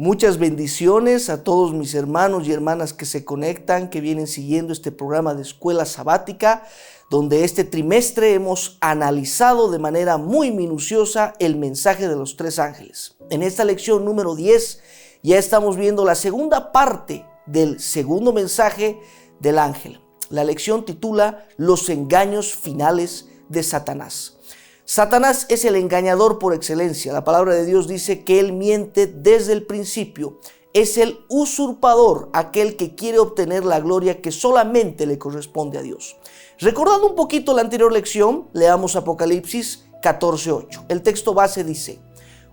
Muchas bendiciones a todos mis hermanos y hermanas que se conectan, que vienen siguiendo este programa de Escuela Sabática, donde este trimestre hemos analizado de manera muy minuciosa el mensaje de los tres ángeles. En esta lección número 10 ya estamos viendo la segunda parte del segundo mensaje del ángel. La lección titula Los engaños finales de Satanás. Satanás es el engañador por excelencia. La palabra de Dios dice que él miente desde el principio. Es el usurpador, aquel que quiere obtener la gloria que solamente le corresponde a Dios. Recordando un poquito la anterior lección, leamos Apocalipsis 14:8. El texto base dice: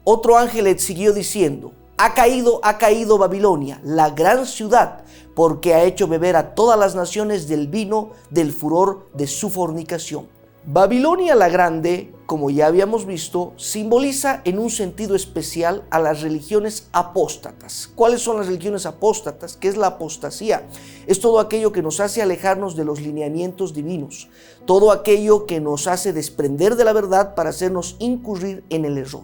otro ángel le siguió diciendo: ha caído Babilonia, la gran ciudad, porque ha hecho beber a todas las naciones del vino del furor de su fornicación. Babilonia la Grande, como ya habíamos visto, simboliza en un sentido especial a las religiones apóstatas. ¿Cuáles son las religiones apóstatas? ¿Qué es la apostasía? Es todo aquello que nos hace alejarnos de los lineamientos divinos, todo aquello que nos hace desprender de la verdad para hacernos incurrir en el error.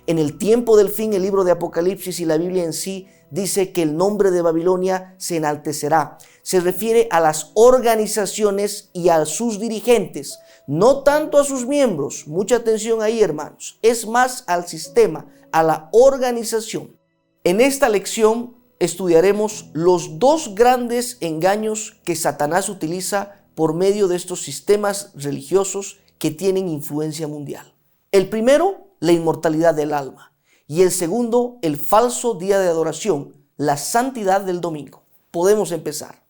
En el tiempo del fin, el libro de Apocalipsis y la Biblia en sí dice que el nombre de Babilonia se enaltecerá. Se refiere a las organizaciones y a sus dirigentes, no tanto a sus miembros. Mucha atención ahí, hermanos. Es más al sistema, a la organización. En esta lección estudiaremos los dos grandes engaños que Satanás utiliza por medio de estos sistemas religiosos que tienen influencia mundial. El primero, la inmortalidad del alma. Y el segundo, el falso día de adoración, la santidad del domingo. Podemos empezar.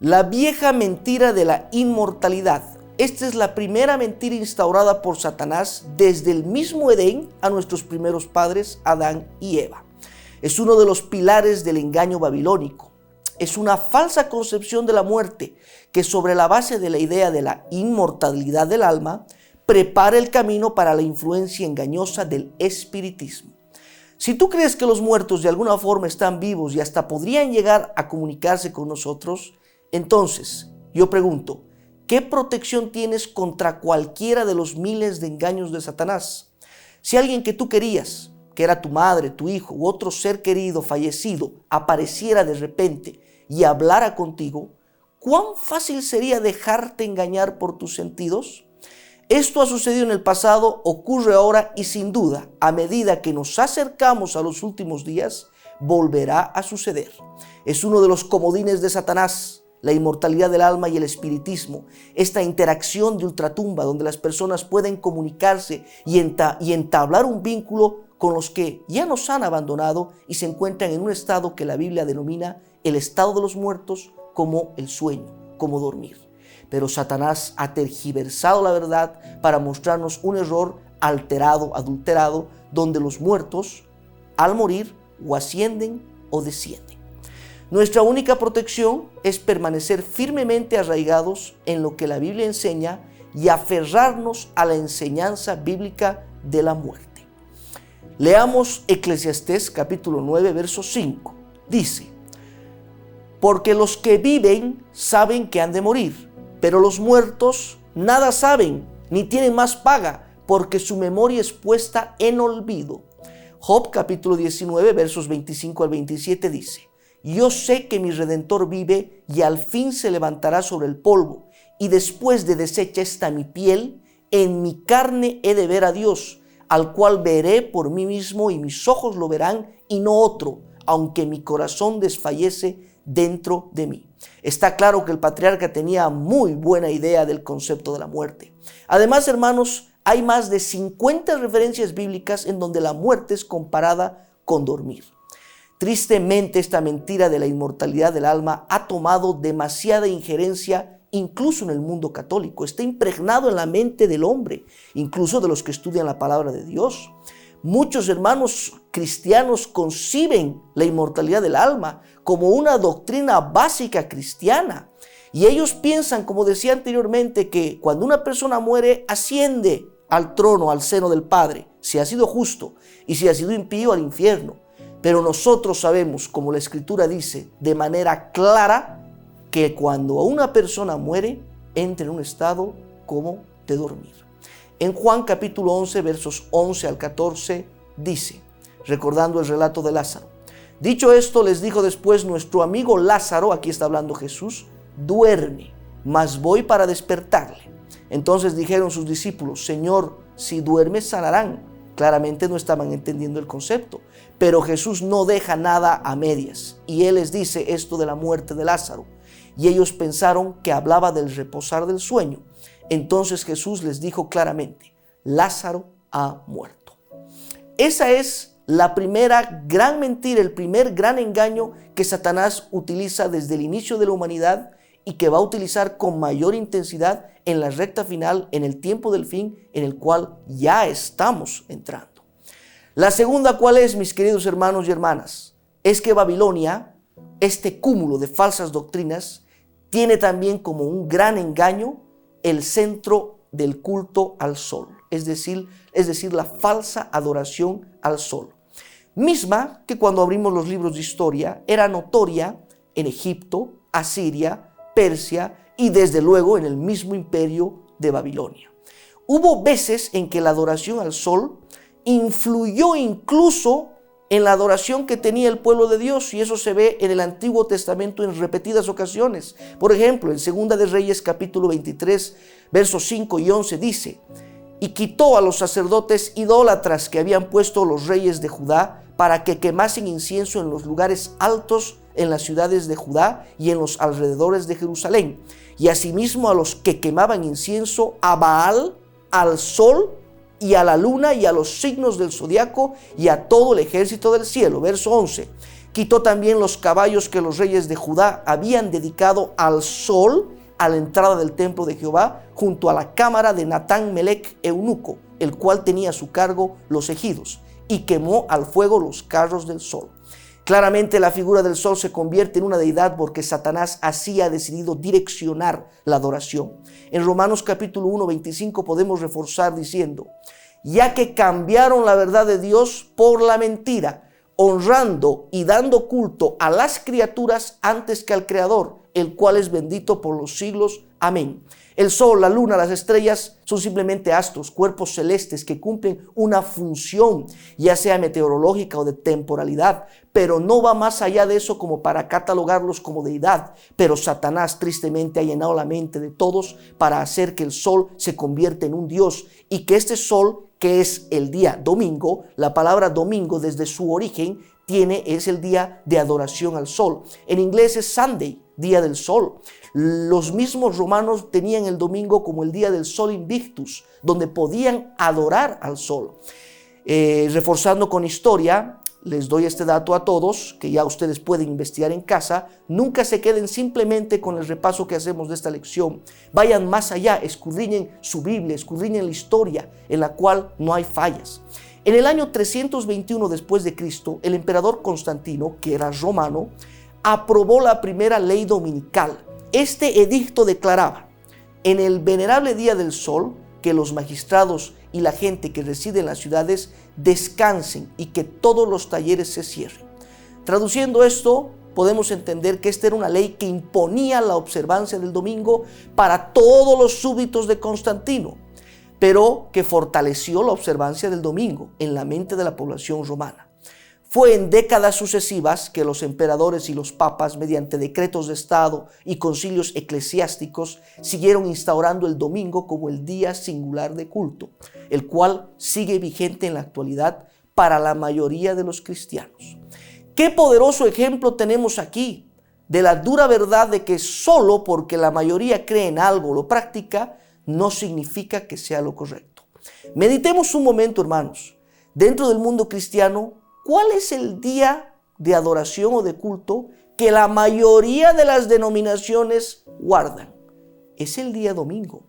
La vieja mentira de la inmortalidad. Esta es la primera mentira instaurada por Satanás desde el mismo Edén a nuestros primeros padres, Adán y Eva. Es uno de los pilares del engaño babilónico. Es una falsa concepción de la muerte que, sobre la base de la idea de la inmortalidad del alma, prepara el camino para la influencia engañosa del espiritismo. Si tú crees que los muertos de alguna forma están vivos y hasta podrían llegar a comunicarse con nosotros, entonces yo pregunto, ¿qué protección tienes contra cualquiera de los miles de engaños de Satanás? Si alguien que tú querías, que era tu madre, tu hijo u otro ser querido fallecido, apareciera de repente y hablara contigo, ¿cuán fácil sería dejarte engañar por tus sentidos? Esto ha sucedido en el pasado, ocurre ahora y sin duda, a medida que nos acercamos a los últimos días, volverá a suceder. Es uno de los comodines de Satanás, la inmortalidad del alma y el espiritismo, esta interacción de ultratumba donde las personas pueden comunicarse y entablar un vínculo con los que ya nos han abandonado y se encuentran en un estado que la Biblia denomina el estado de los muertos, como el sueño, como dormir. Pero Satanás ha tergiversado la verdad para mostrarnos un error alterado, adulterado, donde los muertos, al morir, o ascienden o descienden. Nuestra única protección es permanecer firmemente arraigados en lo que la Biblia enseña y aferrarnos a la enseñanza bíblica de la muerte. Leamos Eclesiastés capítulo 9, verso 5. Dice: porque los que viven saben que han de morir, pero los muertos nada saben, ni tienen más paga, porque su memoria es puesta en olvido. Job capítulo 19, versos 25 al 27 dice: yo sé que mi Redentor vive y al fin se levantará sobre el polvo, y después de deshecha está mi piel, en mi carne he de ver a Dios, al cual veré por mí mismo y mis ojos lo verán y no otro, aunque mi corazón desfallece dentro de mí. Está claro que el patriarca tenía muy buena idea del concepto de la muerte. Además, hermanos, hay más de 50 referencias bíblicas en donde la muerte es comparada con dormir. Tristemente, esta mentira de la inmortalidad del alma ha tomado demasiada injerencia incluso en el mundo católico. Está impregnado en la mente del hombre, incluso de los que estudian la palabra de Dios. Muchos hermanos cristianos conciben la inmortalidad del alma como una doctrina básica cristiana. Y ellos piensan, como decía anteriormente, que cuando una persona muere, asciende al trono, al seno del Padre, si ha sido justo, y si ha sido impío, al infierno. Pero nosotros sabemos, como la Escritura dice de manera clara, que cuando una persona muere, entra en un estado como de dormir. En Juan capítulo 11, versos 11 al 14, dice, recordando el relato de Lázaro: dicho esto, les dijo después: nuestro amigo Lázaro, aquí está hablando Jesús, duerme, mas voy para despertarle. Entonces dijeron sus discípulos: Señor, si duerme, sanarán. Claramente no estaban entendiendo el concepto, pero Jesús no deja nada a medias, y Él les dice esto de la muerte de Lázaro, y ellos pensaron que hablaba del reposar del sueño. Entonces Jesús les dijo claramente: Lázaro ha muerto. Esa es la primera gran mentira, el primer gran engaño que Satanás utiliza desde el inicio de la humanidad y que va a utilizar con mayor intensidad en la recta final, en el tiempo del fin, en el cual ya estamos entrando. La segunda, ¿cuál es, mis queridos hermanos y hermanas? Es que Babilonia, este cúmulo de falsas doctrinas, tiene también como un gran engaño el centro del culto al sol, es decir, la falsa adoración al sol, misma que cuando abrimos los libros de historia era notoria en Egipto, Asiria, Persia y desde luego en el mismo imperio de Babilonia. Hubo veces en que la adoración al sol influyó incluso en la adoración que tenía el pueblo de Dios, y eso se ve en el Antiguo Testamento en repetidas ocasiones. Por ejemplo, en Segunda de Reyes capítulo 23, versos 5 y 11 dice: y quitó a los sacerdotes idólatras que habían puesto los reyes de Judá para que quemasen incienso en los lugares altos en las ciudades de Judá y en los alrededores de Jerusalén, y asimismo a los que quemaban incienso a Baal, al sol y a la luna y a los signos del zodiaco y a todo el ejército del cielo. Verso 11. Quitó también los caballos que los reyes de Judá habían dedicado al sol a la entrada del templo de Jehová, junto a la cámara de Natán Melech eunuco, el cual tenía a su cargo los ejidos, y quemó al fuego los carros del sol. Claramente la figura del sol se convierte en una deidad porque Satanás así ha decidido direccionar la adoración. En Romanos capítulo 1, 25 podemos reforzar diciendo: ya que cambiaron la verdad de Dios por la mentira, honrando y dando culto a las criaturas antes que al Creador, el cual es bendito por los siglos. Amén. El sol, la luna, las estrellas son simplemente astros, cuerpos celestes que cumplen una función, ya sea meteorológica o de temporalidad, pero no va más allá de eso como para catalogarlos como deidad. Pero Satanás tristemente ha llenado la mente de todos para hacer que el sol se convierta en un dios, y que este sol, que es el día domingo, la palabra domingo desde su origen es el día de adoración al sol. En inglés es Sunday, día del sol. Los mismos romanos tenían el domingo como el día del sol invictus, donde podían adorar al sol. Reforzando con historia, les doy este dato a todos, que ya ustedes pueden investigar en casa. Nunca se queden simplemente con el repaso que hacemos de esta lección. Vayan más allá, escudriñen su Biblia, escudriñen la historia, en la cual no hay fallas. En el año 321 después de Cristo, el emperador Constantino, que era romano, aprobó la primera ley dominical. Este edicto declaraba: en el venerable día del sol, que los magistrados y la gente que reside en las ciudades descansen y que todos los talleres se cierren. Traduciendo esto, podemos entender que esta era una ley que imponía la observancia del domingo para todos los súbditos de Constantino, pero que fortaleció la observancia del domingo en la mente de la población romana. Fue en décadas sucesivas que los emperadores y los papas, mediante decretos de Estado y concilios eclesiásticos, siguieron instaurando el domingo como el día singular de culto, el cual sigue vigente en la actualidad para la mayoría de los cristianos. Qué poderoso ejemplo tenemos aquí de la dura verdad de que solo porque la mayoría cree en algo o lo practica, no significa que sea lo correcto. Meditemos un momento, hermanos. Dentro del mundo cristiano, ¿cuál es el día de adoración o de culto que la mayoría de las denominaciones guardan? Es el día domingo.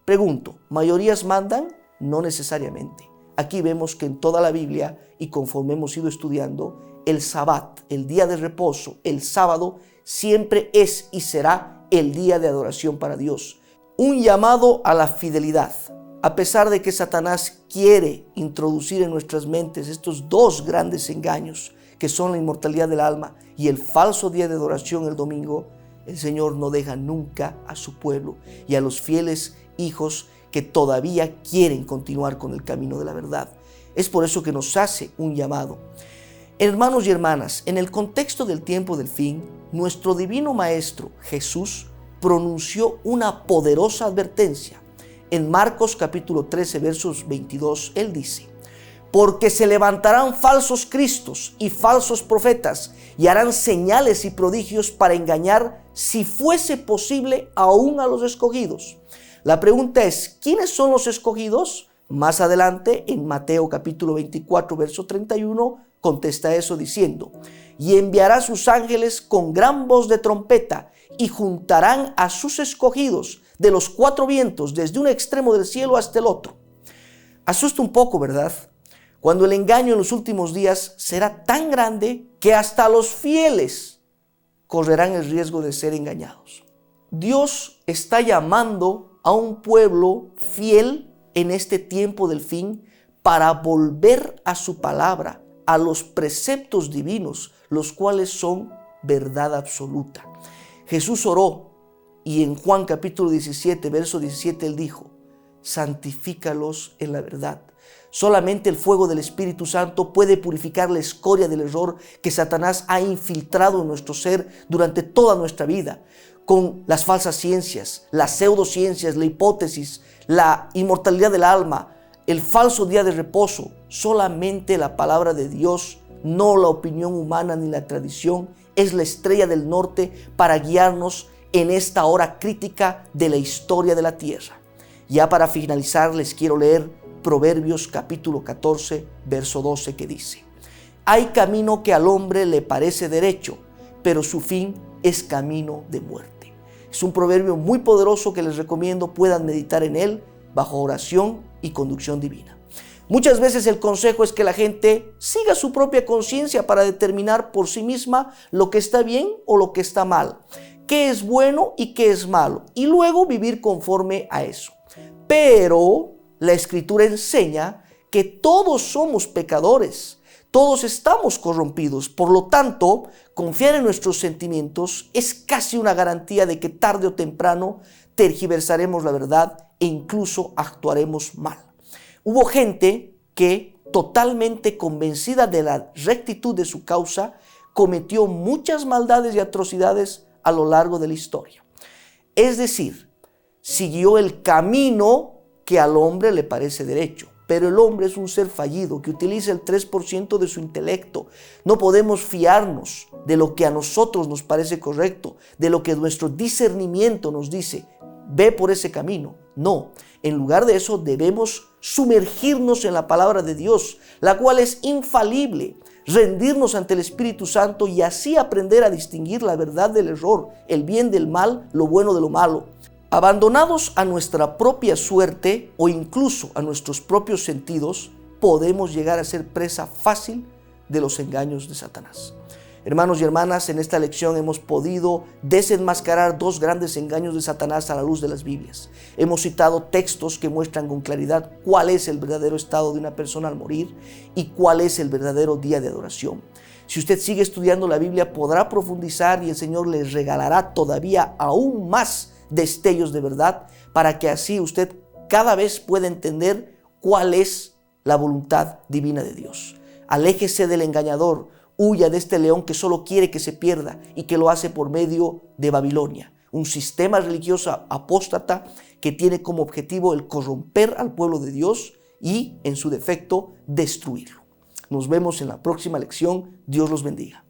Pregunto, ¿mayorías mandan? No necesariamente. Aquí vemos que en toda la Biblia, y conforme hemos ido estudiando, el Sabbat, el día de reposo, el sábado, siempre es y será el día de adoración para Dios. Un llamado a la fidelidad. A pesar de que Satanás quiere introducir en nuestras mentes estos dos grandes engaños, que son la inmortalidad del alma y el falso día de adoración el domingo, el Señor no deja nunca a su pueblo y a los fieles hijos que todavía quieren continuar con el camino de la verdad. Es por eso que nos hace un llamado. Hermanos y hermanas, en el contexto del tiempo del fin, nuestro divino Maestro Jesús pronunció una poderosa advertencia. En Marcos capítulo 13, versos 22, Él dice: porque se levantarán falsos cristos y falsos profetas y harán señales y prodigios para engañar, si fuese posible, aún a los escogidos. La pregunta es, ¿quiénes son los escogidos? Más adelante, en Mateo capítulo 24, verso 31, contesta eso diciendo: y enviará sus ángeles con gran voz de trompeta y juntarán a sus escogidos de los cuatro vientos, desde un extremo del cielo hasta el otro. Asusta un poco, ¿verdad? Cuando el engaño en los últimos días será tan grande que hasta los fieles correrán el riesgo de ser engañados. Dios está llamando a un pueblo fiel en este tiempo del fin para volver a su palabra, a los preceptos divinos, los cuales son verdad absoluta. Jesús oró y en Juan capítulo 17, verso 17, Él dijo: santifícalos en la verdad. Solamente el fuego del Espíritu Santo puede purificar la escoria del error que Satanás ha infiltrado en nuestro ser durante toda nuestra vida, con las falsas ciencias, las pseudociencias, la hipótesis, la inmortalidad del alma, el falso día de reposo. Solamente la palabra de Dios, no la opinión humana ni la tradición, es la estrella del norte para guiarnos en esta hora crítica de la historia de la tierra. Ya para finalizar, les quiero leer Proverbios capítulo 14, verso 12, que dice: hay camino que al hombre le parece derecho, pero su fin es camino de muerte. Es un proverbio muy poderoso que les recomiendo puedan meditar en él bajo oración y conducción divina. Muchas veces el consejo es que la gente siga su propia conciencia para determinar por sí misma lo que está bien o lo que está mal, qué es bueno y qué es malo, y luego vivir conforme a eso. Pero la Escritura enseña que todos somos pecadores, todos estamos corrompidos. Por lo tanto, confiar en nuestros sentimientos es casi una garantía de que tarde o temprano tergiversaremos la verdad e incluso actuaremos mal. Hubo gente que, totalmente convencida de la rectitud de su causa, cometió muchas maldades y atrocidades a lo largo de la historia. Es decir, siguió el camino que al hombre le parece derecho. Pero el hombre es un ser fallido que utiliza el 3% de su intelecto. No podemos fiarnos de lo que a nosotros nos parece correcto, de lo que nuestro discernimiento nos dice: ve por ese camino. No, en lugar de eso debemos sumergirnos en la palabra de Dios, la cual es infalible, rendirnos ante el Espíritu Santo y así aprender a distinguir la verdad del error, el bien del mal, lo bueno de lo malo. Abandonados a nuestra propia suerte o incluso a nuestros propios sentidos, podemos llegar a ser presa fácil de los engaños de Satanás. Hermanos y hermanas, en esta lección hemos podido desenmascarar dos grandes engaños de Satanás a la luz de las Biblias. Hemos citado textos que muestran con claridad cuál es el verdadero estado de una persona al morir y cuál es el verdadero día de adoración. Si usted sigue estudiando la Biblia, podrá profundizar y el Señor les regalará todavía aún más destellos de verdad para que así usted cada vez pueda entender cuál es la voluntad divina de Dios. Aléjese del engañador, huya de este león que solo quiere que se pierda y que lo hace por medio de Babilonia, un sistema religioso apóstata que tiene como objetivo el corromper al pueblo de Dios y, en su defecto, destruirlo. Nos vemos en la próxima lección. Dios los bendiga.